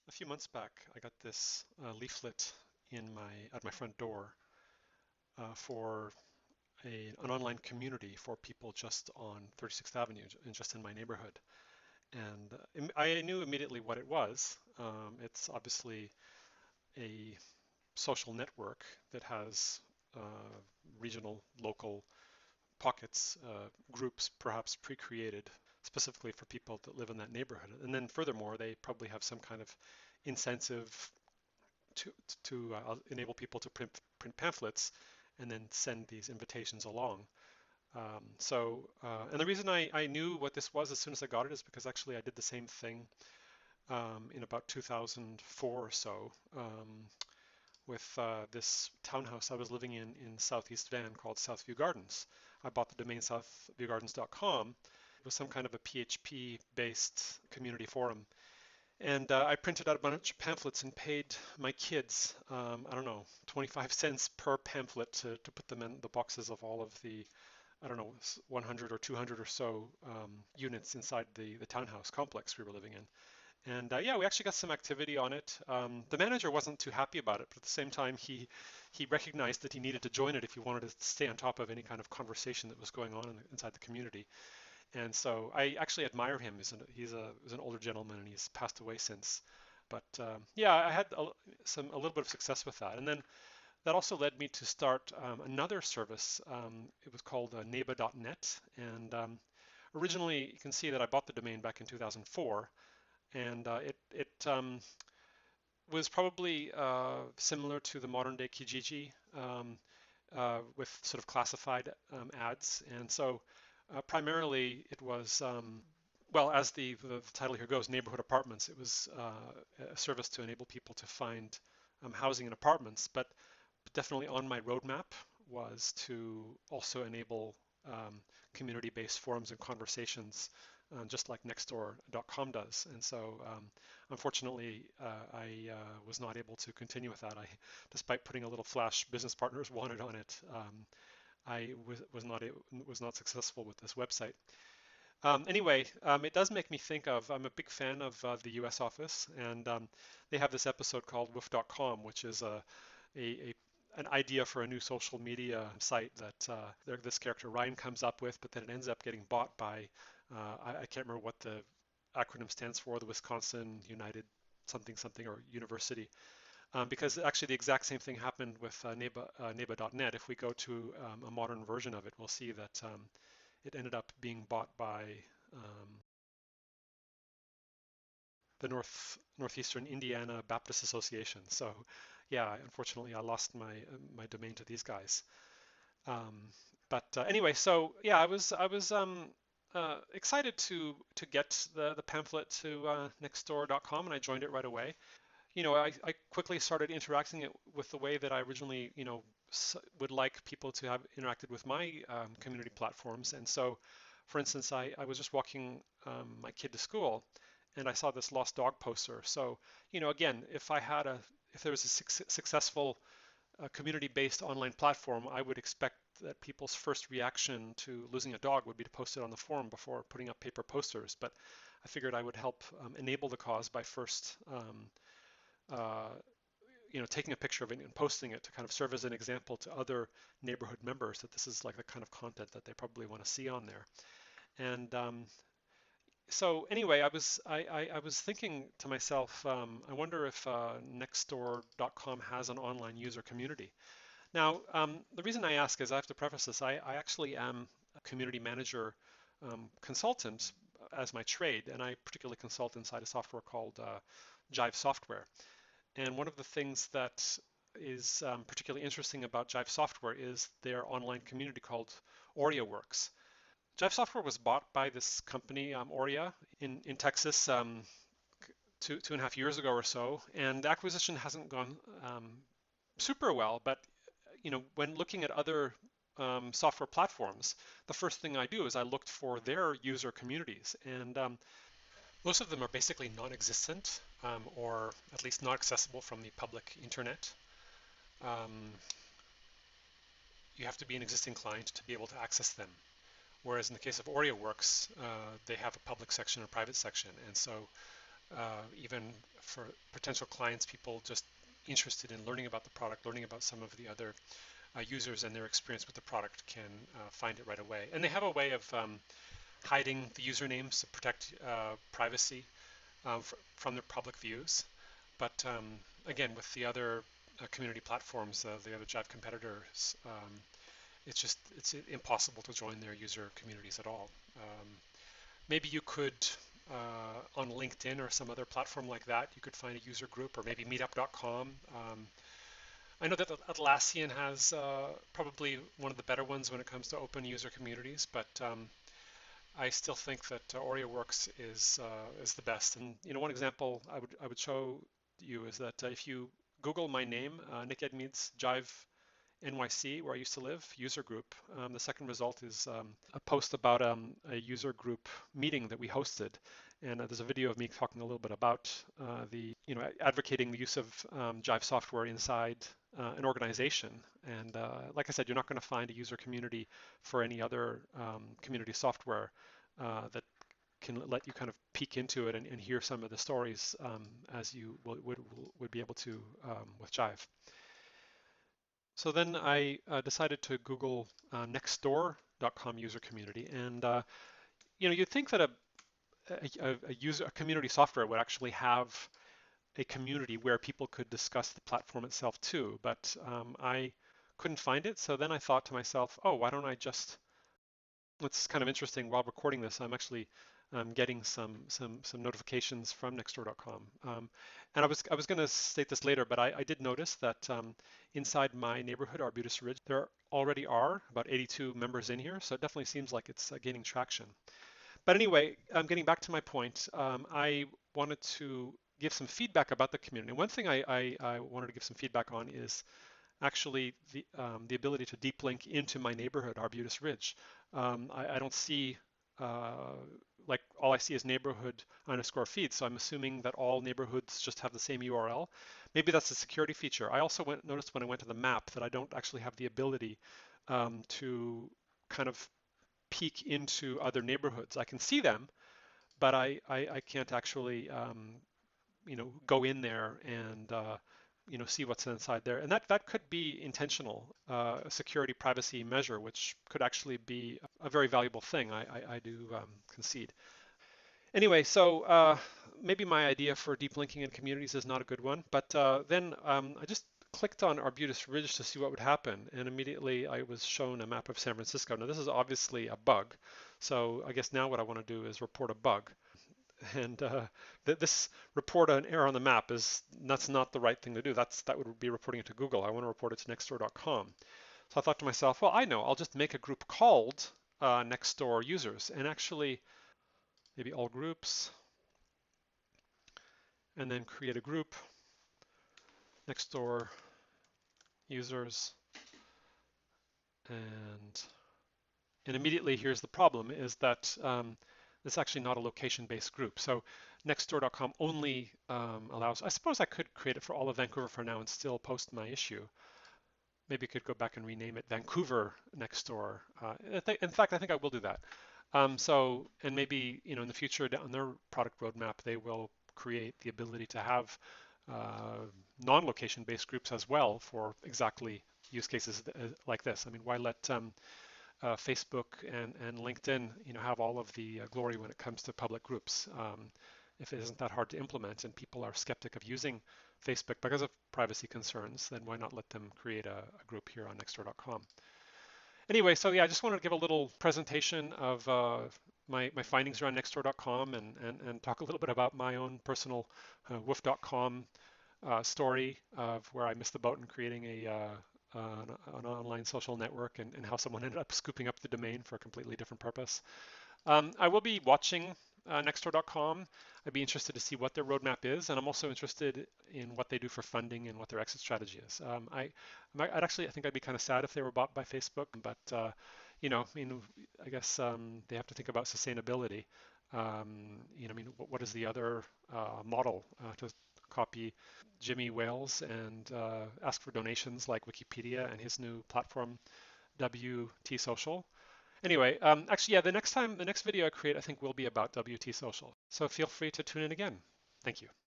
A few months back, I got this leaflet at my front door for an online community for people just on 36th Avenue and just in my neighborhood. And I knew immediately what it was. It's obviously a social network that has regional, local pockets, groups perhaps pre-created specifically for people that live in that neighborhood. And then furthermore, they probably have some kind of incentive to, to enable people to print pamphlets and then send these invitations along. And the reason I knew what this was as soon as I got it is because actually I did the same thing in about 2004 or so with this townhouse I was living in Southeast Van called Southview Gardens. I bought the domain southviewgardens.com. It was some kind of a PHP-based community forum. And I printed out a bunch of pamphlets and paid my kids, I don't know, 25 cents per pamphlet to put them in the boxes of all of the, I don't know, 100 or 200 or so units inside the townhouse complex we were living in. And yeah, we actually got some activity on it. The manager wasn't too happy about it, but at the same time, he recognized that he needed to join it if he wanted to stay on top of any kind of conversation that was going on inside the community. And so I actually admire him. He's an older gentleman, and he's passed away since. But yeah, I had a little bit of success with that. And then that also led me to start another service. It was called neighbor.net. And originally, you can see that I bought the domain back in 2004. And it was probably similar to the modern day Kijiji with sort of classified ads. And so primarily it was, well, as the title here goes, neighborhood apartments. It was a service to enable people to find housing in apartments, but definitely on my roadmap was to also enable community-based forums and conversations, just like Nextdoor.com does. And so, unfortunately, I was not able to continue with that. Despite putting a little flash business partners wanted on it, I was not successful with this website. Anyway, it does make me think of, I'm a big fan of the US office, and they have this episode called WUPHF.com, which is a an idea for a new social media site that this character Ryan comes up with, but then it ends up getting bought by, I can't remember what the acronym stands for, the Wisconsin United something something or University. Because actually the exact same thing happened with Neighbor.net. If we go to a modern version of it, we'll see that it ended up being bought by um, the Northeastern Indiana Baptist Association. So yeah, unfortunately, I lost my domain to these guys. Um, but anyway, so yeah, I was excited to get the pamphlet to Nextdoor.com, and I joined it right away. You know, I quickly started interacting it with the way that I originally, would like people to have interacted with my community platforms. And so, for instance, I was just walking my kid to school, and I saw this lost dog poster. So, again, if there was a successful community-based online platform, I would expect that people's first reaction to losing a dog would be to post it on the forum before putting up paper posters. But I figured I would help enable the cause by first uh, taking a picture of it and posting it to kind of serve as an example to other neighborhood members that this is like the kind of content that they probably want to see on there. And so anyway, I was thinking to myself, I wonder if Nextdoor.com has an online user community. Now, the reason I ask is I have to preface this. I actually am a community manager consultant as my trade, and I particularly consult inside a software called Jive Software. And one of the things that is particularly interesting about Jive Software is their online community called AureaWorks. Jive Software was bought by this company, Aurea, in Texas two and a half years ago or so, and the acquisition hasn't gone super well. But when looking at other software platforms, the first thing I do is I looked for their user communities, and most of them are basically non-existent, or at least not accessible from the public internet. Um, you have to be an existing client to be able to access them. Whereas in the case of AureaWorks, they have a public section and a private section. And so even for potential clients, people just interested in learning about the product, learning about some of the other users and their experience with the product can find it right away. And they have a way of hiding the usernames to protect privacy from their public views. But again, with the other community platforms, the other Jive competitors, it's impossible to join their user communities at all. Maybe you could, on LinkedIn or some other platform like that, you could find a user group, or maybe meetup.com. I know that Atlassian has probably one of the better ones when it comes to open user communities, but I still think that OreoWorks is the best. And one example I would show you is that if you Google my name, Nick Edmeades Jive NYC, where I used to live, user group. The second result is a post about a user group meeting that we hosted. And there's a video of me talking a little bit about advocating the use of Jive software inside an organization. And like I said, you're not going to find a user community for any other community software that can let you kind of peek into it and hear some of the stories as you would be able to with Jive. So then I decided to Google Nextdoor.com user community, and you'd think that a community software would actually have a community where people could discuss the platform itself too, but I couldn't find it. So then I thought to myself, oh, why don't I just What's kind of interesting, while recording this, I'm actually getting some notifications from Nextdoor.com. And I was going to state this later, but I did notice that inside my neighborhood, Arbutus Ridge, there already are about 82 members in here, so it definitely seems like it's gaining traction. But anyway, getting back to my point, I wanted to give some feedback about the community. One thing I wanted to give some feedback on is actually the ability to deep link into my neighborhood, Arbutus Ridge. I don't see, like all I see is neighborhood underscore feed, so I'm assuming that all neighborhoods just have the same URL. Maybe that's a security feature. I also noticed when I went to the map that I don't actually have the ability to kind of peek into other neighborhoods. I can see them, but I can't actually go in there and see what's inside there. And that could be intentional, a security privacy measure, which could actually be a very valuable thing, I do concede. Anyway, so maybe my idea for deep linking in communities is not a good one, but then I just clicked on Arbutus Ridge to see what would happen, and immediately I was shown a map of San Francisco. Now this is obviously a bug, so I guess now what I want to do is report a bug. And this report an error on the map that's not the right thing to do. That would be reporting it to Google. I want to report it to Nextdoor.com. So I thought to myself, well, I know, I'll just make a group called Nextdoor users, and actually maybe all groups, and then create a group, Nextdoor users, and immediately here's the problem, is that it's actually not a location-based group. So Nextdoor.com only allows, I suppose I could create it for all of Vancouver for now and still post my issue. Maybe I could go back and rename it Vancouver Nextdoor. In fact, I think I will do that. And maybe in the future on their product roadmap, they will create the ability to have non-location based groups as well for exactly use cases like this. I mean, why let Facebook and LinkedIn, have all of the glory when it comes to public groups. If it isn't that hard to implement and people are skeptic of using Facebook because of privacy concerns, then why not let them create a group here on Nextdoor.com? Anyway, so yeah, I just wanted to give a little presentation of my findings around Nextdoor.com and talk a little bit about my own personal WUPHF.com story of where I missed the boat in creating an online social network and how someone ended up scooping up the domain for a completely different purpose. I will be watching Nextdoor.com. I'd be interested to see what their roadmap is, and I'm also interested in what they do for funding and what their exit strategy is. I think I'd be kind of sad if they were bought by Facebook, but I guess they have to think about sustainability. What is the other model to copy Jimmy Wales and ask for donations like Wikipedia and his new platform, WT Social? Anyway, actually, yeah, the next video I create, I think, will be about WT Social. So feel free to tune in again. Thank you.